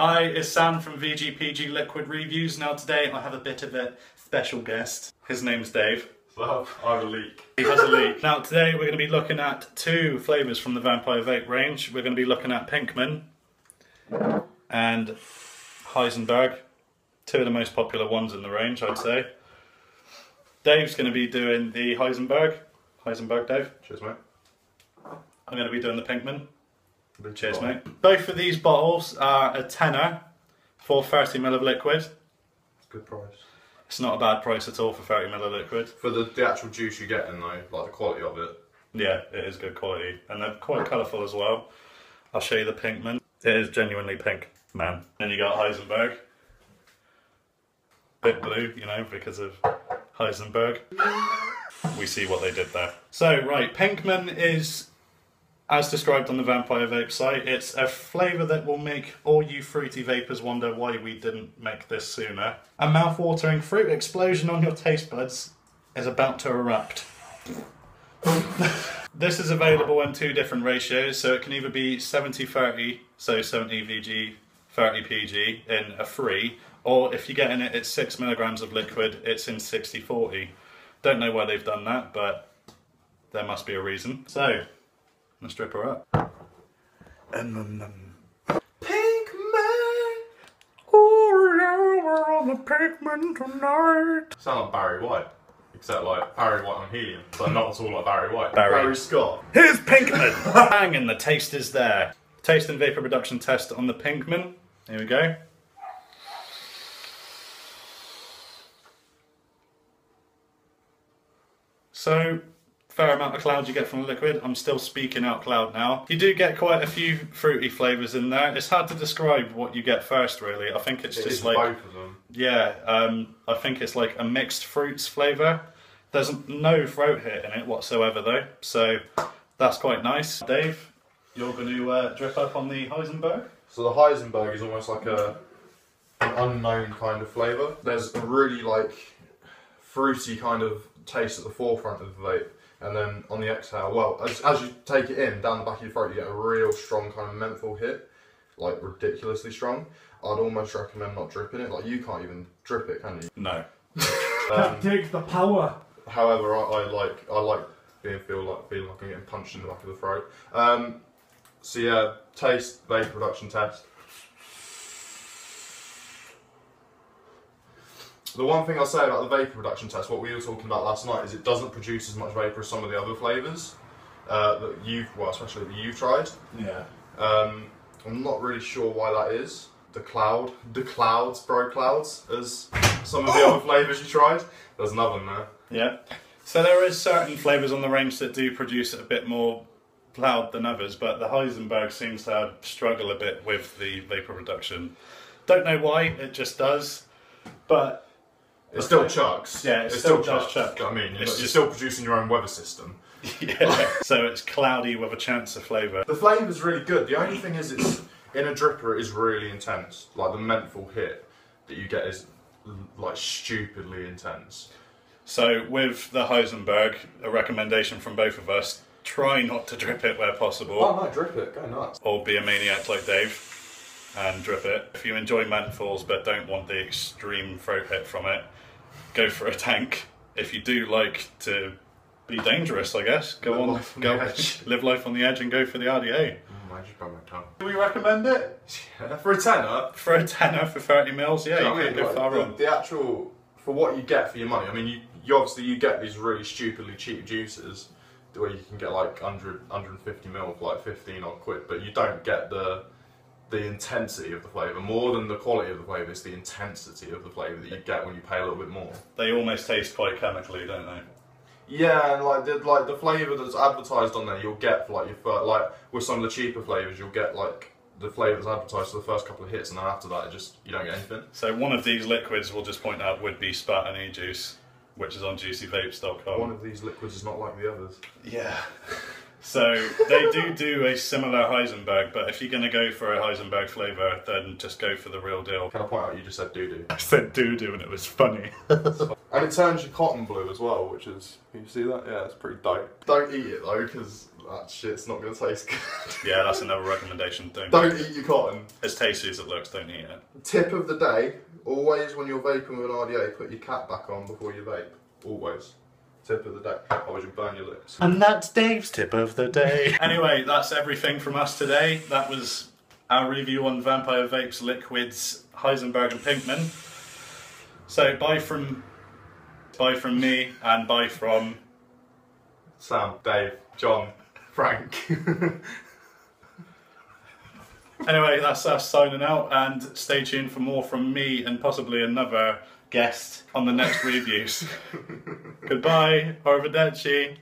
Hi, it's Sam from VGPG Liquid Reviews. Now today I have a bit of a special guest. His name's Dave. So, I have a leak. He has a leak. Now today we're going to be looking at two flavours from the Vampire Vape range. We're going to be looking at Pinkman and Heisenberg. Two of the most popular ones in the range, I'd say. Dave's going to be doing the Heisenberg. Heisenberg, Dave. Cheers, mate. I'm going to be doing the Pinkman. Cheers, mate. Both of these bottles are a tenner for 30ml of liquid. It's a good price. It's not a bad price at all for 30ml of liquid. For the actual juice you get in though, like the quality of it. Yeah, it is good quality. And they're quite colourful as well. I'll show you the Pinkman. It is genuinely pink, man. Then you got Heisenberg. Bit blue, you know, because of Heisenberg. We see what they did there. So, right, Pinkman is, as described on the Vampire Vape site, it's a flavour that will make all you fruity vapors wonder why we didn't make this sooner. A mouth-watering fruit explosion on your taste buds is about to erupt. This is available in two different ratios, so it can either be 70-30, so 70 VG, 30 PG in a free, or if you get in it, it's 6 milligrams of liquid, it's in 60-40. Don't know why they've done that, but there must be a reason. So, let's strip her up. Pinkman! Oh yeah, we're on the Pinkman tonight! Sound like Barry White. Except like Barry White on helium. But not at all like Barry White. Barry Scott. Here's Pinkman! Bang, and the taste is there. Taste and vapor reduction test on the Pinkman. Here we go. So, fair amount of cloud you get from the liquid. I'm still speaking out loud now. You do get quite a few fruity flavours in there. It's hard to describe what you get first, really. I think it's just like both of them. Yeah, I think it's like a mixed fruits flavour. There's no throat hit in it whatsoever, though, so that's quite nice. Dave, you're going to drip up on the Heisenberg. So the Heisenberg is almost like an unknown kind of flavour. There's a really like fruity kind of taste at the forefront of the vape. And then on the exhale, well, as you take it in, down the back of your throat, you get a real strong kind of menthol hit, like ridiculously strong. I'd almost recommend not dripping it. Like, you can't even drip it, can you? No. Can't take the power. However, I like feeling like I'm getting punched in the back of the throat. So yeah, taste, vapor reduction test. The one thing I'll say about the vapor reduction test, what we were talking about last night, is it doesn't produce as much vapor as some of the other flavours that especially that you've tried. Yeah. I'm not really sure why that is. The clouds, bro clouds, as some of the other flavours you tried. There's another one there. Yeah. So there is certain flavours on the range that do produce a bit more cloud than others, but the Heisenberg seems to struggle a bit with the vapor reduction. Don't know why, it just does, but it still chucks. Yeah, it still does chuck. You know what I mean? You're still producing your own weather system. Yeah. So it's cloudy with a chance of flavour. The flavour's really good. The only thing is, it's in a dripper, it is really intense. Like the menthol hit that you get is like stupidly intense. So with the Heisenberg, a recommendation from both of us: try not to drip it where possible. Oh no, drip it. Go nuts. Or be a maniac like Dave and drip it. If you enjoy menthols but don't want the extreme throat hit from it, go for a tank. If you do like to be dangerous, I guess, go on, live life on the edge and go for the RDA. I just broke my tongue. Do we recommend it? Yeah. For a tenner? For a tenner for 30 mils, yeah, you can't go far wrong. The actual, for what you get for your money, I mean, you obviously you get these really stupidly cheap juices where you can get like 150 mil for like 15 odd quid, but you don't get the intensity of the flavour. More than the quality of the flavour, it's the intensity of the flavour that you get when you pay a little bit more. They almost taste quite chemically, don't they? Yeah, and like the flavour that's advertised on there, you'll get for like your first, like with some of the cheaper flavours, you'll get like the flavour that's advertised for the first couple of hits, and then after that, you don't get anything. So one of these liquids, we'll just point out, would be Spat and E-Juice, which is on juicyvapes.com. One of these liquids is not like the others. Yeah. So they do a similar Heisenberg, but if you're going to go for a Heisenberg flavour, then just go for the real deal. Can I point out you just said doo-doo? I said doo-doo and it was funny. And it turns your cotton blue as well, which is, can you see that? Yeah, it's pretty dope. Don't eat it though, because that shit's not going to taste good. Yeah, that's another recommendation. Don't eat your cotton. As tasty as it looks, don't eat it. Tip of the day, always when you're vaping with an RDA, put your cap back on before you vape. Always. Tip of the day, otherwise you burn your lips. And that's Dave's tip of the day. Anyway, that's everything from us today. That was our review on Vampire Vape's liquids, Heisenberg and Pinkman. So bye from me, and bye from Sam, Dave, John, Frank. Anyway, that's us signing out, and stay tuned for more from me and possibly another guest on the next reviews. Goodbye, arrivederci.